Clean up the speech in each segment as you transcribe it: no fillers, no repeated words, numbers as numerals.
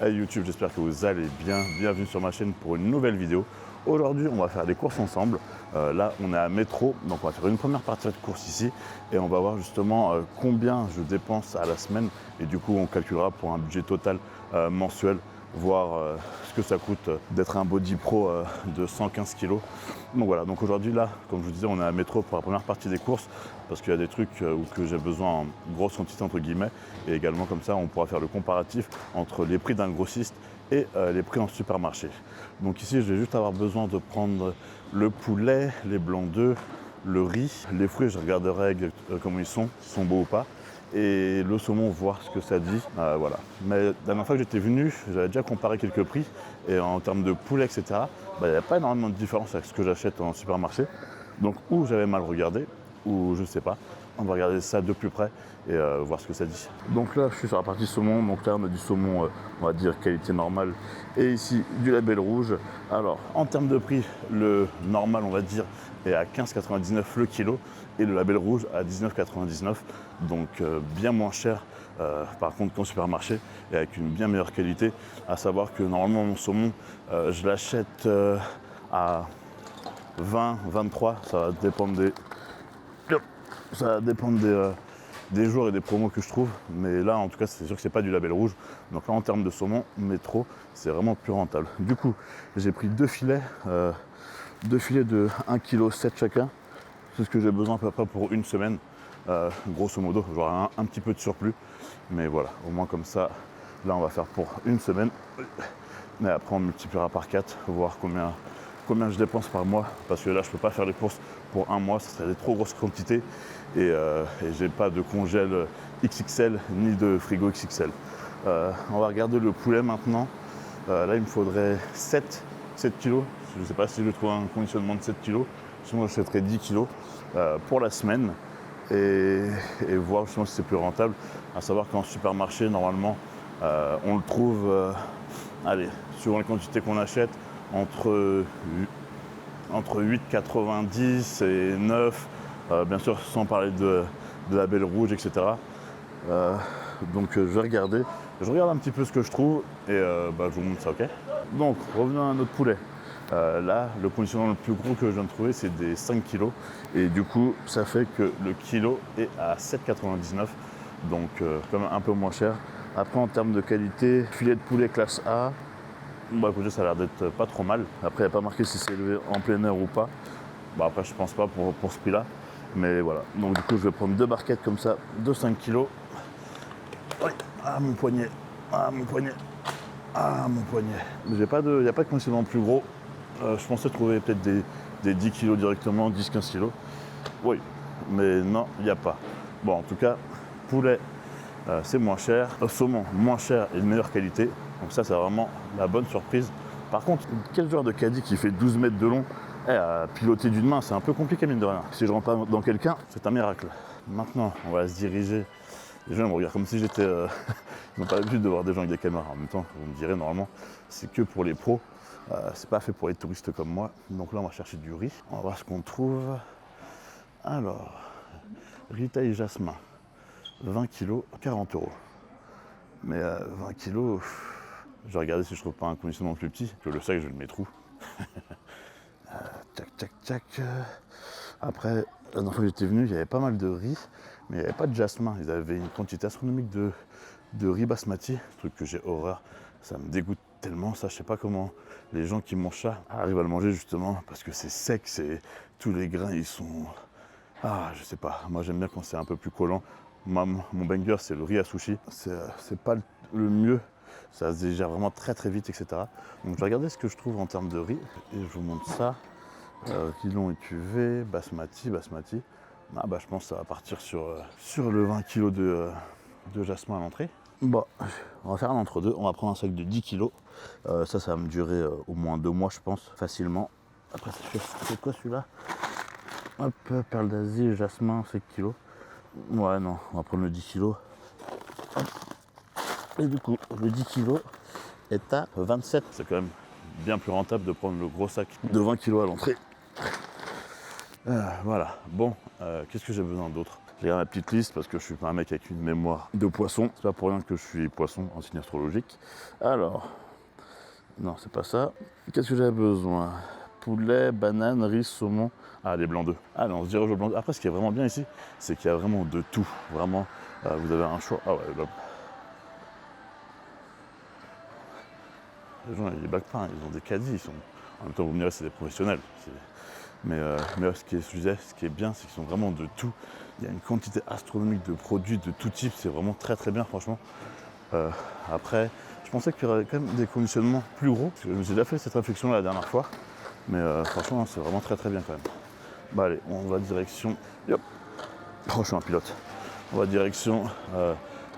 Hey YouTube, j'espère que vous allez bien. Bienvenue sur ma chaîne pour une nouvelle vidéo. Aujourd'hui, on va faire des courses ensemble. Là, on est à Métro, donc on va faire une première partie de course ici et on va voir justement combien je dépense à la semaine. Et du coup, on calculera pour un budget total mensuel, voir ce que ça coûte d'être un body pro de 115 kg. Donc voilà, donc aujourd'hui là, comme je vous disais, on est à Métro pour la première partie des courses parce qu'il y a des trucs que j'ai besoin en grosse quantité entre guillemets, et également comme ça on pourra faire le comparatif entre les prix d'un grossiste et les prix en supermarché. Donc ici je vais juste avoir besoin de prendre le poulet, les blancs d'œufs, le riz, les fruits je regarderai comment ils sont beaux ou pas, et le saumon, voir ce que ça dit, voilà. Mais la dernière fois que j'étais venu, j'avais déjà comparé quelques prix, et en termes de poulet, etc., il n'y a pas énormément de différence avec ce que j'achète en supermarché. Donc ou j'avais mal regardé, ou je sais pas. On va regarder ça de plus près et voir ce que ça dit. Donc là, je suis sur la partie saumon. Donc là, on a du saumon, on va dire qualité normale. Et ici, du label rouge. Alors, en termes de prix, le normal, on va dire, est à 15,99 le kilo. Et le label rouge à 19,99. Donc bien moins cher, par contre, qu'en supermarché. Et avec une bien meilleure qualité. À savoir que normalement, mon saumon, je l'achète à 20, 23. Ça va dépendre des jours et des promos que je trouve, mais là en tout cas c'est sûr que c'est pas du label rouge. Donc là en termes de saumon, Métro, c'est vraiment plus rentable. Du coup j'ai pris deux filets de 1,7 kg chacun. C'est ce que j'ai besoin à peu près pour une semaine, grosso modo. J'aurai un petit peu de surplus, mais voilà, au moins comme ça, là on va faire pour une semaine, mais après on multipliera par 4, voir combien je dépense par mois, parce que là je peux pas faire les courses pour un mois, ça serait des trop grosses quantités, et j'ai pas de congèle XXL ni de frigo XXL. On va regarder le poulet maintenant. Là il me faudrait 7 kg. Je ne sais pas si je trouve un conditionnement de 7 kg, sinon j'achèterais 10 kg pour la semaine, et voir justement si c'est plus rentable. À savoir qu'en supermarché normalement on le trouve, allez, suivant les quantités qu'on achète, entre 8,90 et 9, bien sûr sans parler de label rouge, etc. Donc je vais regarder, je regarde un petit peu ce que je trouve et je vous montre ça, ok. Donc revenons à notre poulet. Là, le conditionnement le plus gros que je viens de trouver, c'est des 5 kg, et du coup ça fait que le kilo est à 7,99, donc quand même un peu moins cher. Après en termes de qualité, filet de poulet classe A, bah écoutez, ça a l'air d'être pas trop mal. Après, il n'y a pas marqué si c'est élevé en plein air ou pas. Bah après, je pense pas pour ce prix-là. Mais voilà. Donc du coup, je vais prendre deux barquettes comme ça, de 5 kg. Oui. Ah, mon poignet. Ah, mon poignet. Ah, mon poignet. Il n'y a pas de conditionnement plus gros. Je pensais trouver peut-être des 10 kg directement, 10-15 kg. Oui. Mais non, il n'y a pas. Bon, en tout cas, poulet, c'est moins cher. Saumon, moins cher et de meilleure qualité. Donc ça, c'est vraiment la bonne surprise. Par contre, quel genre de caddie qui fait 12 mètres de long, à piloter d'une main, c'est un peu compliqué mine de rien. Si je rentre pas dans quelqu'un, c'est un miracle. Maintenant, on va se diriger. Les gens me regardent comme si j'étais... Ils n'ont pas l'habitude de voir des gens avec des caméras. En même temps, vous me direz, normalement, c'est que pour les pros. C'est pas fait pour les touristes comme moi. Donc là, on va chercher du riz. On va voir ce qu'on trouve. Alors, riz taille jasmin. 20 kg, 40 €. Mais 20 kg... Je vais regarder si je trouve pas un conditionnement plus petit, que le sac je le mets trou. Tac. Après, la dernière fois que j'étais venu, il y avait pas mal de riz, mais il n'y avait pas de jasmin. Ils avaient une quantité astronomique de riz basmati, truc que j'ai horreur. Ça me dégoûte tellement, ça, je sais pas comment les gens qui mangent ça arrivent à le manger justement, parce que c'est sec, tous les grains ils sont... Ah, je sais pas, moi j'aime bien quand c'est un peu plus collant. Mon banger c'est le riz à sushi, c'est pas le mieux. Ça se digère vraiment très très vite, etc. Donc je vais regarder ce que je trouve en termes de riz et je vous montre ça. Riz long écuvé, basmati. Ah bah je pense que ça va partir sur le 20 kg de jasmin à l'entrée. Bon, on va faire un entre-deux. On va prendre un sac de 10 kg. Ça va me durer au moins 2 mois, je pense, facilement. Après, c'est quoi celui-là? Hop, perle d'Asie, jasmin, 5 kg. Ouais, non, on va prendre le 10 kg. Hop. Et du coup, le 10 kg est à 27. C'est quand même bien plus rentable de prendre le gros sac de 20 kg à l'entrée. Voilà. Bon, qu'est-ce que j'ai besoin d'autre? regarde ma petite liste parce que je suis pas un mec avec une mémoire de poisson. C'est pas pour rien que je suis poisson en signe astrologique. Alors, non, c'est pas ça. Qu'est-ce que j'avais besoin? Poulet, banane, riz, saumon. Ah, les blancs d'œufs. Ah, non, on se dirige aux blancs d'œufs. Après, ce qui est vraiment bien ici, c'est qu'il y a vraiment de tout. Vraiment, vous avez un choix. Ah ouais, là. Les gens, ils baguent pas, ils ont des caddies. Ils sont... En même temps, vous me direz, c'est des professionnels. Mais ce qui est bien, c'est qu'ils sont vraiment de tout. Il y a une quantité astronomique de produits de tout type. C'est vraiment très très bien, franchement. Après, je pensais qu'il y aurait quand même des conditionnements plus gros. Parce que je me suis déjà fait cette réflexion la dernière fois. Mais franchement, c'est vraiment très très bien quand même. Bah allez, on va direction... Yop. Oh, je suis un pilote. On va direction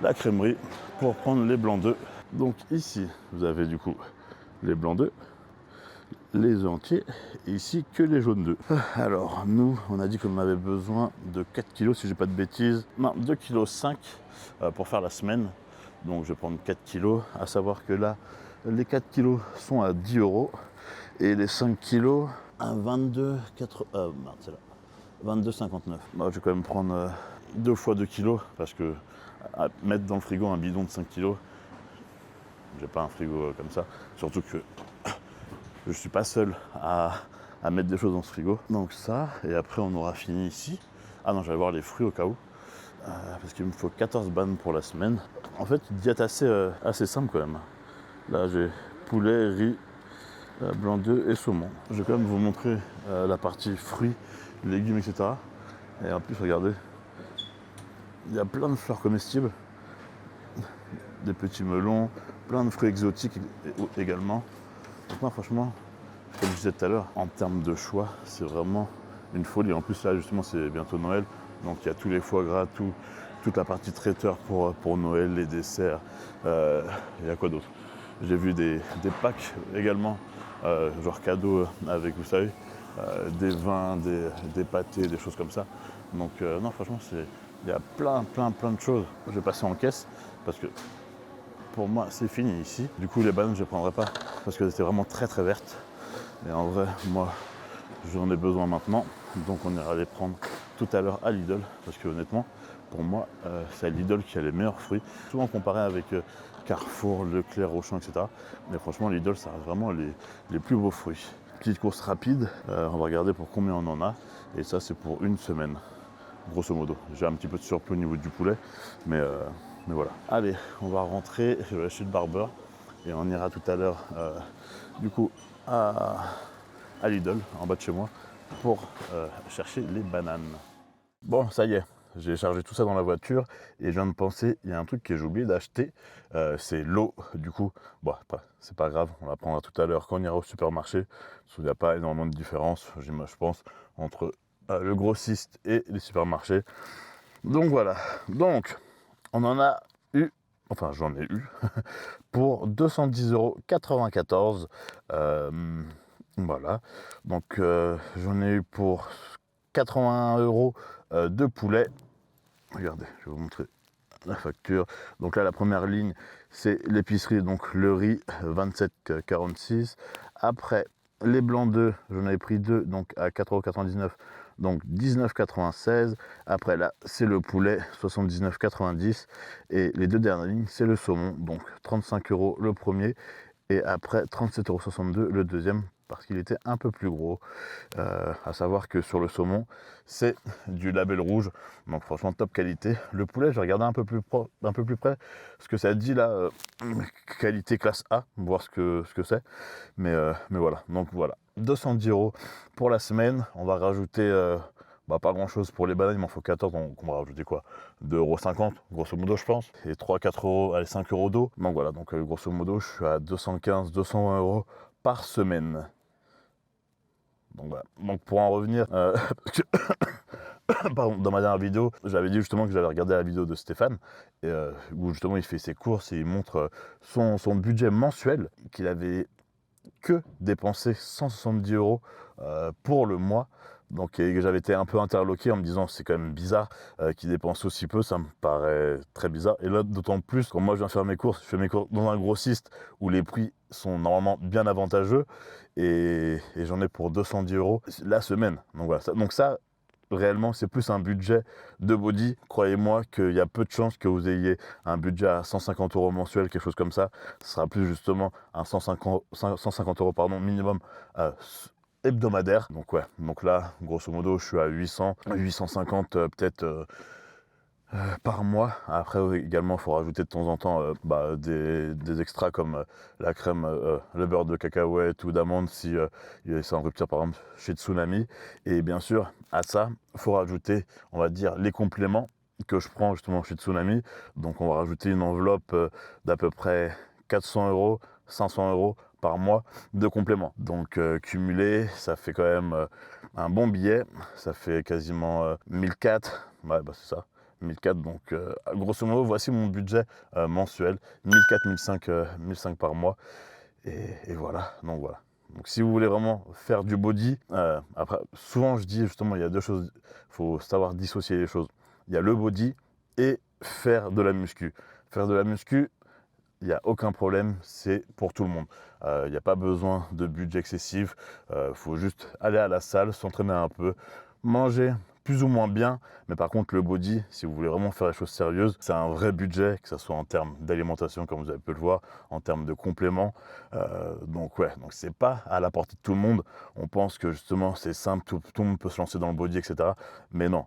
la crèmerie pour prendre les blancs d'œufs. Donc ici, vous avez du coup les blancs d'œufs, les œufs entiers, et ici que les jaunes d'œufs. Alors nous, on a dit qu'on avait besoin de 4 kg si j'ai pas de bêtises. Non, 2,5 kg pour faire la semaine. Donc je vais prendre 4 kg, à savoir que là, les 4 kg sont à 10 € et les 5 kg à 22,59. Bah, je vais quand même prendre 2 fois 2 kg parce que à mettre dans le frigo un bidon de 5 kg, j'ai pas un frigo comme ça. Surtout que je suis pas seul à mettre des choses dans ce frigo. Donc ça, et après on aura fini ici. Ah non, j'allais voir les fruits au cas où. Parce qu'il me faut 14 bannes pour la semaine. En fait, une diète assez simple quand même. Là, j'ai poulet, riz, blanc d'œuf et saumon. Je vais quand même vous montrer la partie fruits, légumes, etc. Et en plus, regardez, il y a plein de fleurs comestibles, des petits melons, plein de fruits exotiques également. Donc moi, franchement, comme je disais tout à l'heure, en termes de choix, c'est vraiment une folie. En plus, là, justement, c'est bientôt Noël. Donc, il y a tous les foie gras, toute la partie traiteur pour Noël, les desserts. Il y a quoi d'autre? J'ai vu des packs également, genre cadeaux avec, vous savez, des vins, des pâtés, des choses comme ça. Donc, non, franchement, il y a plein de choses. Je vais passer en caisse parce que pour moi, c'est fini ici. Du coup, les bananes, je ne les prendrai pas parce qu'elles étaient vraiment très très vertes. Et en vrai, moi, j'en ai besoin maintenant. Donc, on ira les prendre tout à l'heure à Lidl. Parce que honnêtement, pour moi, c'est à Lidl qui a les meilleurs fruits. Souvent comparé avec Carrefour, Leclerc, Auchan, etc. Mais franchement, Lidl, ça reste vraiment les plus beaux fruits. Petite course rapide. On va regarder pour combien on en a. Et ça, c'est pour une semaine, grosso modo. J'ai un petit peu de surplus au niveau du poulet. Mais voilà. Allez, on va rentrer. Je vais acheter le barbeur. Et on ira tout à l'heure, du coup, à Lidl, en bas de chez moi, pour chercher les bananes. Bon, ça y est, j'ai chargé tout ça dans la voiture et je viens de penser, il y a un truc que j'ai oublié d'acheter, c'est l'eau. Du coup, bon, c'est pas grave, on la prendra tout à l'heure quand on ira au supermarché. Parce qu'il n'y a pas énormément de différence, je pense, entre le grossiste et les supermarchés. Donc voilà, donc on en a eu, enfin j'en ai eu, pour 210,94 €. Voilà, donc j'en ai eu pour 81 € de poulet. Regardez, je vais vous montrer la facture. Donc là, la première ligne, c'est l'épicerie, donc le riz, 27,46 €. Après, les blancs d'œufs, j'en avais pris 2, donc à 4,99 €, donc 19,96 €. Après là, c'est le poulet, 79,90 €. Et les deux dernières lignes, c'est le saumon, donc 35 € le premier. Et après, 37,62 € le deuxième, parce qu'il était un peu plus gros. À savoir que sur le saumon, c'est du label rouge, donc franchement top qualité. Le poulet, j'ai regardé un peu plus près ce que ça dit là, qualité classe A, voir ce que c'est. Mais voilà, donc voilà, 210 € pour la semaine. On va rajouter pas grand chose pour les bananes, il m'en faut 14, donc on va rajouter quoi, 2,50 € grosso modo, je pense, et 3-4 €, allez, 5 € d'eau. Donc voilà, donc grosso modo, je suis à 215-220 € par semaine. Donc voilà. Donc pour en revenir, pardon, dans ma dernière vidéo, j'avais dit justement que j'avais regardé la vidéo de Stéphane, où justement il fait ses courses et il montre son budget mensuel, qu'il avait que dépensé 170 € pour le mois. Donc j'avais été un peu interloqué en me disant c'est quand même bizarre qu'il dépense aussi peu, ça me paraît très bizarre. Et là d'autant plus quand moi je viens faire mes courses, je fais mes courses dans un grossiste où les prix sont normalement bien avantageux et j'en ai pour 210 € la semaine. Donc voilà, donc ça réellement, c'est plus un budget de body. Croyez-moi qu'il y a peu de chances que vous ayez un budget à 150 € mensuel, quelque chose comme ça. Ce sera plus justement un 150 € pardon, minimum hebdomadaire. Donc ouais, donc là, grosso modo, je suis à 850 peut-être par mois. Après également, il faut rajouter de temps en temps des extras comme la crème, le beurre de cacahuète ou d'amande si c'est en rupture par exemple chez Tsunami. Et bien sûr, à ça, il faut rajouter, on va dire, les compléments que je prends justement chez Tsunami. Donc on va rajouter une enveloppe d'à peu près 400 €, 500 € par mois de compléments. Donc cumulé, ça fait quand même un bon billet. Ça fait quasiment 1004. Ouais, bah c'est ça. 1004, donc grosso modo, voici mon budget mensuel, 1004, 1005, 1005 par mois, et voilà, donc voilà. Donc si vous voulez vraiment faire du body, après, souvent je dis justement, il y a deux choses, il faut savoir dissocier les choses. Il y a le body et faire de la muscu. Faire de la muscu, il n'y a aucun problème, c'est pour tout le monde. Il n'y a pas besoin de budget excessif, il faut juste aller à la salle, s'entraîner un peu, manger plus ou moins bien, mais par contre le body, si vous voulez vraiment faire les choses sérieuses, c'est un vrai budget, que ce soit en termes d'alimentation comme vous avez pu le voir, en termes de compléments. Donc ouais, donc c'est pas à la portée de tout le monde. On pense que justement c'est simple, tout le monde peut se lancer dans le body, etc. Mais non.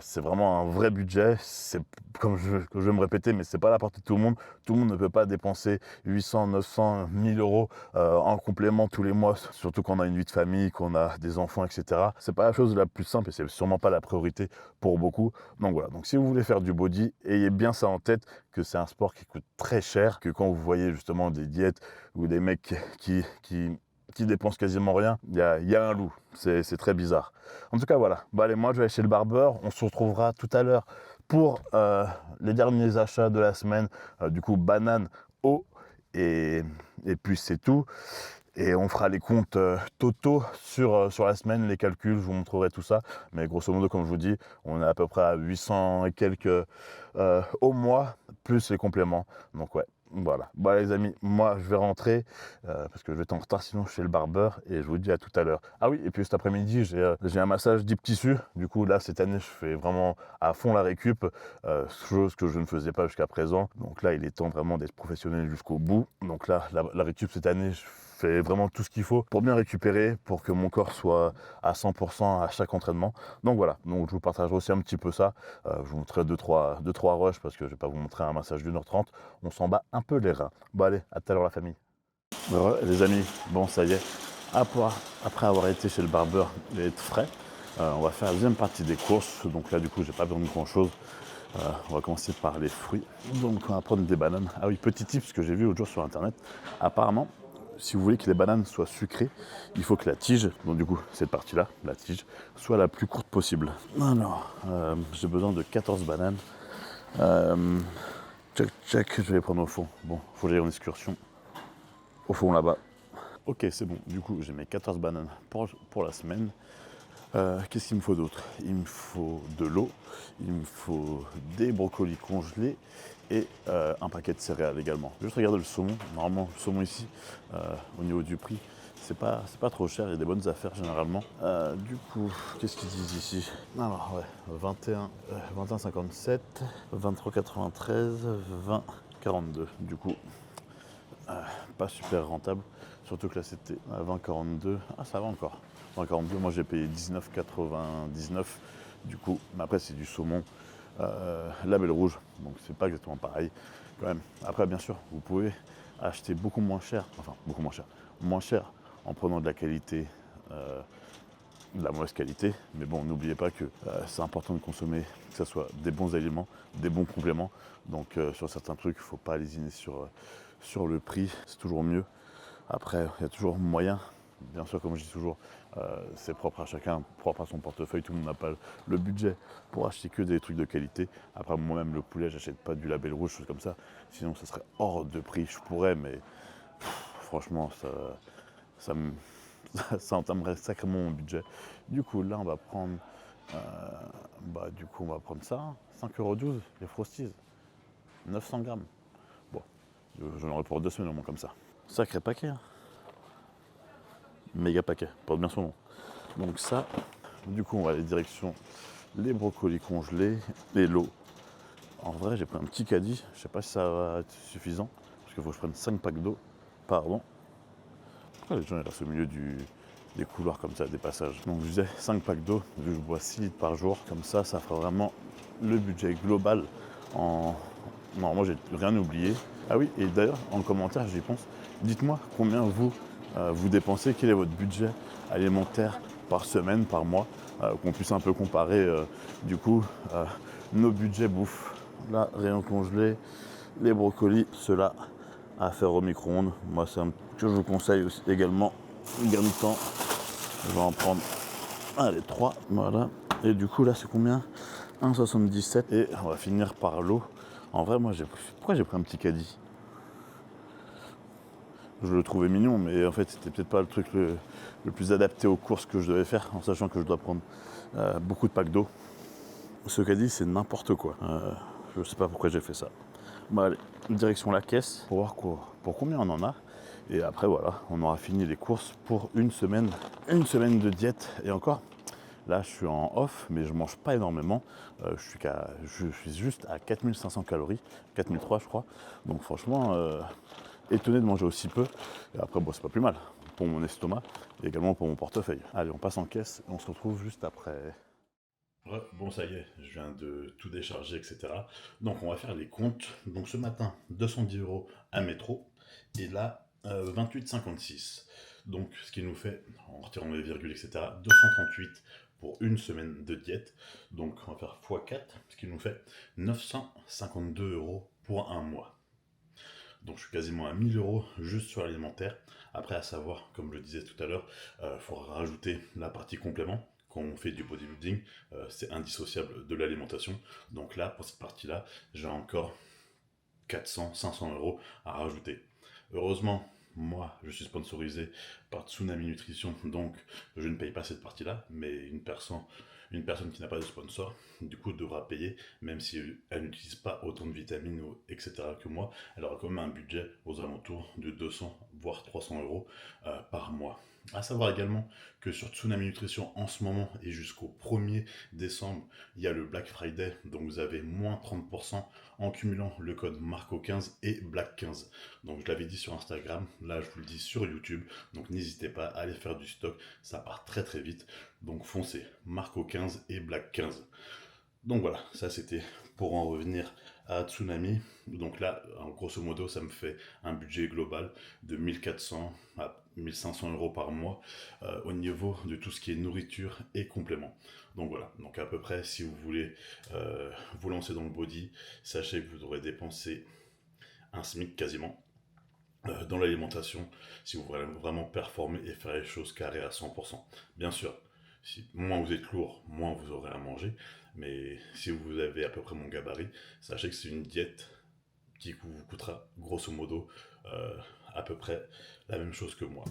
C'est vraiment un vrai budget, c'est comme je vais me répéter, mais c'est pas à la portée de tout le monde. Tout le monde ne peut pas dépenser 800, 900, 1000 € en complément tous les mois, surtout quand on a une vie de famille, qu'on a des enfants, etc. C'est pas la chose la plus simple et c'est sûrement pas la priorité pour beaucoup. Donc voilà, donc si vous voulez faire du body, ayez bien ça en tête, que c'est un sport qui coûte très cher, que quand vous voyez justement des diètes ou des mecs qui dépensent quasiment rien, il y a un loup, c'est très bizarre. En tout cas voilà, bon allez, moi je vais aller chez le barbeur, on se retrouvera tout à l'heure pour les derniers achats de la semaine, du coup banane, eau, et puis c'est tout. Et on fera les comptes totaux sur la semaine, les calculs, je vous montrerai tout ça. Mais grosso modo, comme je vous dis, on est à peu près à 800 et quelques au mois, plus les compléments. Donc ouais, voilà. Bon les amis, moi je vais rentrer, parce que je vais être en retard sinon chez le barbeur, et je vous dis à tout à l'heure. Ah oui, et puis cet après-midi, j'ai un massage deep tissu. Du coup là, cette année, je fais vraiment à fond la récup, chose que je ne faisais pas jusqu'à présent. Donc là, il est temps vraiment d'être professionnel jusqu'au bout. Donc là, la récup cette année, je fais vraiment tout ce qu'il faut pour bien récupérer, pour que mon corps soit à 100% à chaque entraînement. Donc voilà, donc je vous partagerai aussi un petit peu ça. Je vous montrerai 2-3 rushs, parce que je vais pas vous montrer un massage d'1h30. On s'en bat un peu les reins. Bon allez, à tout à l'heure la famille. Ouais, les amis, bon ça y est, après avoir été chez le barbeur et être frais, on va faire la deuxième partie des courses. Donc là du coup j'ai pas besoin de grand chose. On va commencer par les fruits. Donc on va prendre des bananes. Ah oui, petit tip, ce que j'ai vu l'autre jour sur internet, apparemment, si vous voulez que les bananes soient sucrées, il faut que la tige, donc du coup cette partie-là, la tige, soit la plus courte possible. Alors, j'ai besoin de 14 bananes. Check, je vais les prendre au fond. Bon, faut que j'aille en excursion. Au fond là-bas. Ok, c'est bon. Du coup, j'ai mes 14 bananes pour la semaine. Qu'est-ce qu'il me faut d'autre? Il me faut de l'eau, il me faut des brocolis congelés et un paquet de céréales également. Juste regarder le saumon. Normalement, le saumon ici, au niveau du prix, c'est pas trop cher, il y a des bonnes affaires généralement. Du coup, qu'est-ce qu'ils disent ici? Alors ouais, 21,57, 23,93, 20,42. Du coup, pas super rentable. Surtout que là c'était à 20,42. Ah ça va encore. 20,42, moi j'ai payé 19,99. Du coup, mais après c'est du saumon label rouge. Donc c'est pas exactement pareil quand même. Après bien sûr, vous pouvez acheter beaucoup moins cher. Enfin beaucoup moins cher. Moins cher en prenant de la qualité. De la mauvaise qualité, mais bon, n'oubliez pas que c'est important de consommer, que ce soit des bons aliments, des bons compléments. Donc sur certains trucs, il ne faut pas lésiner sur le prix, c'est toujours mieux. Après, il y a toujours moyen, bien sûr, comme je dis toujours, c'est propre à chacun, propre à son portefeuille, tout le monde n'a pas le budget pour acheter que des trucs de qualité. Après, moi-même, le poulet, j'achète pas du label rouge, choses comme ça, sinon ça serait hors de prix, je pourrais, mais franchement, ça me ça entamerait sacrément mon budget. Du coup, là, on va prendre, on va prendre ça, 5,12 €, les Frosties, 900 grammes. Bon, j'en aurai pour 2 semaines au moins comme ça. Sacré paquet, hein. Méga paquet, porte bien son nom. Donc ça, Du coup, on va aller direction les brocolis congelés, les lots. En vrai, j'ai pris un petit caddie. Je sais pas si ça va être suffisant. Parce qu'il faut que je prenne 5 packs d'eau. Pardon. Pourquoi les gens ils restent au milieu des couloirs comme ça, des passages? Donc je disais 5 packs d'eau, vu que je bois 6 litres par jour. Comme ça fera vraiment le budget global en... Non, moi j'ai rien oublié. Ah oui, et d'ailleurs, en commentaire, j'y pense. Dites-moi combien vous dépensez, quel est votre budget alimentaire par semaine, par mois, qu'on puisse un peu comparer du coup nos budgets bouffe. Là, rayon congelé, les brocolis, ceux-là à faire au micro-ondes. Moi, c'est un que je vous conseille aussi également. Gain de temps, je vais en prendre, allez, 3, voilà. Et du coup, là, c'est combien? 1,77. Et on va finir par l'eau. En vrai, moi, pourquoi j'ai pris un petit caddie? Je le trouvais mignon, mais en fait, c'était peut-être pas le truc le plus adapté aux courses que je devais faire, en sachant que je dois prendre beaucoup de packs d'eau. Ce caddie, c'est n'importe quoi. Je sais pas pourquoi j'ai fait ça. Bon, allez, direction la caisse pour voir pour combien on en a. Et après, voilà, on aura fini les courses pour une semaine de diète. Et encore, là, je suis en off, mais je mange pas énormément. Je suis juste à 4500 calories, 4003 je crois. Donc franchement, étonné de manger aussi peu. Et après, bon, c'est pas plus mal pour mon estomac et également pour mon portefeuille. Allez, on passe en caisse et on se retrouve juste après. Ouais, bon, ça y est, je viens de tout décharger, etc. Donc, on va faire les comptes. Donc, ce matin, 210 € à métro. Et là, 28,56. Donc, ce qui nous fait, en retirant les virgules, etc., 238 pour une semaine de diète. Donc, on va faire x4, ce qui nous fait 952 € pour un mois. Donc, je suis quasiment à 1000 € juste sur l'alimentaire. Après, à savoir, comme je le disais tout à l'heure, il faudra rajouter la partie complément. Quand on fait du bodybuilding, c'est indissociable de l'alimentation. Donc là, pour cette partie-là, j'ai encore 400, 500 € à rajouter. Heureusement, moi, je suis sponsorisé par Tsunami Nutrition, donc je ne paye pas cette partie-là, mais une personne qui n'a pas de sponsor, du coup, devra payer, même si elle n'utilise pas autant de vitamines, etc. que moi, elle aura quand même un budget aux alentours de 200, voire 300 € par mois. À savoir également que sur Tsunami Nutrition, en ce moment et jusqu'au 1er décembre, il y a le Black Friday, donc vous avez moins 30% en cumulant le code MARCO15 et Black15. Donc je l'avais dit sur Instagram, là je vous le dis sur YouTube, donc n'hésitez pas à aller faire du stock, ça part très très vite, donc foncez, MARCO15 et Black15. Donc voilà, ça c'était pour en revenir à Tsunami. Donc là, grosso modo, ça me fait un budget global de 1400 à 1500 € par mois au niveau de tout ce qui est nourriture et compléments. Donc voilà, donc à peu près, si vous voulez vous lancer dans le body, sachez que vous aurez dépensé un SMIC quasiment dans l'alimentation si vous voulez vraiment performer et faire les choses carrées à 100%. Bien sûr, moins vous êtes lourd, moins vous aurez à manger, mais si vous avez à peu près mon gabarit, sachez que c'est une diète qui vous coûtera grosso modo à peu près la même chose que moi.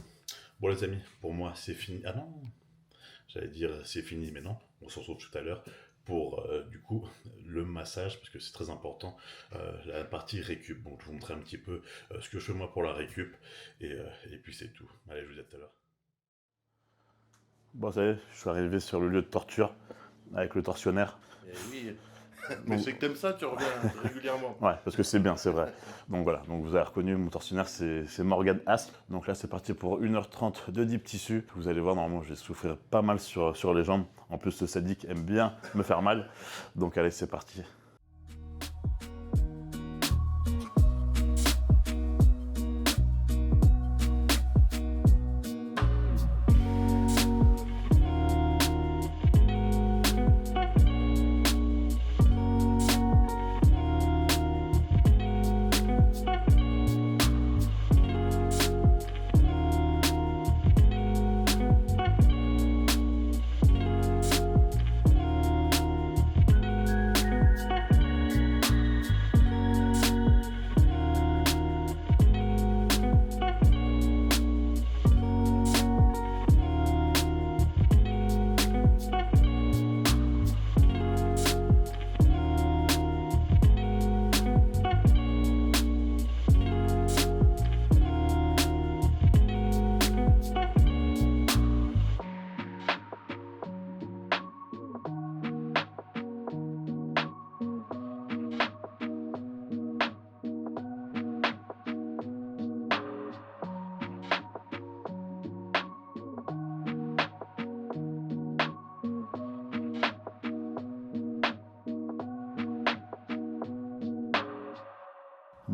Bon les amis, pour moi c'est fini. Ah non, j'allais dire c'est fini, mais non, on se retrouve tout à l'heure pour du coup le massage, parce que c'est très important, la partie récup. Donc je vous montrer un petit peu ce que je fais moi pour la récup, et puis c'est tout. Allez, je vous dis à tout à l'heure. Bon, ça y est, je suis arrivé sur le lieu de torture avec le tortionnaire. Et oui, mais c'est que t'aimes ça, tu reviens régulièrement. Ouais, parce que c'est bien, c'est vrai. Donc voilà, donc vous avez reconnu, mon tortionnaire, c'est Morgan Asp. Donc là, c'est parti pour 1h30 de deep tissu. Vous allez voir, normalement, je vais souffrir pas mal sur les jambes. En plus, ce sadique aime bien me faire mal. Donc allez, c'est parti.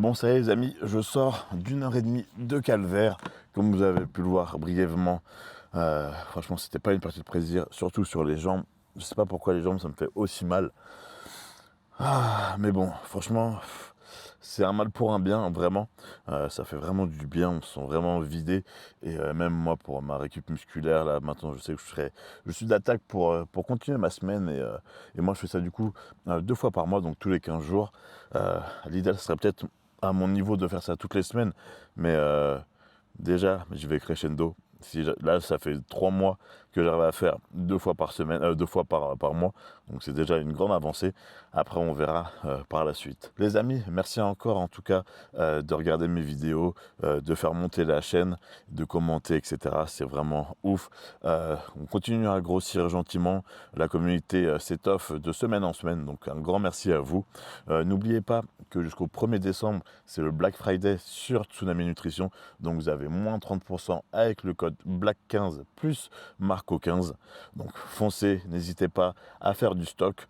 Bon, ça y est les amis, je sors d'1 h 30 de calvaire, comme vous avez pu le voir brièvement. Franchement, c'était pas une partie de plaisir, surtout sur les jambes. Je sais pas pourquoi les jambes, ça me fait aussi mal. Mais bon, franchement, c'est un mal pour un bien, vraiment. Ça fait vraiment du bien, on se sent vraiment vidé. Et même moi, pour ma récup musculaire, là, maintenant, je sais que je suis d'attaque pour continuer ma semaine. Et moi, je fais ça du coup 2 fois par mois, donc tous les 15 jours. L'idéal, ce serait peut-être à mon niveau de faire ça toutes les semaines. Mais déjà, j'y vais crescendo. Là, ça fait 3 mois que j'arrive à faire 2 fois par semaine, 2 fois par mois. Donc c'est déjà une grande avancée. Après, on verra par la suite. Les amis, merci encore en tout cas de regarder mes vidéos, de faire monter la chaîne, de commenter, etc. C'est vraiment ouf. On continue à grossir gentiment. La communauté s'étoffe de semaine en semaine. Donc un grand merci à vous. N'oubliez pas que jusqu'au 1er décembre, c'est le Black Friday sur Tsunami Nutrition. Donc vous avez moins 30% avec le code BLACK15 plus Marco15. Donc foncez, n'hésitez pas à faire du stock.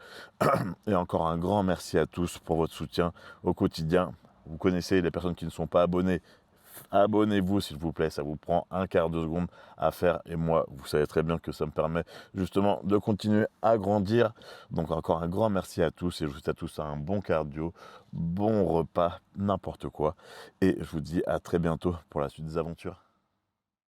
Et encore un grand merci à tous pour votre soutien au quotidien. Vous connaissez les personnes qui ne sont pas abonnées. Abonnez-vous s'il vous plaît, ça vous prend un quart de seconde à faire et moi, vous savez très bien que ça me permet justement de continuer à grandir. Donc encore un grand merci à tous et je vous souhaite à tous un bon cardio, bon repas, n'importe quoi. Et je vous dis à très bientôt pour la suite des aventures.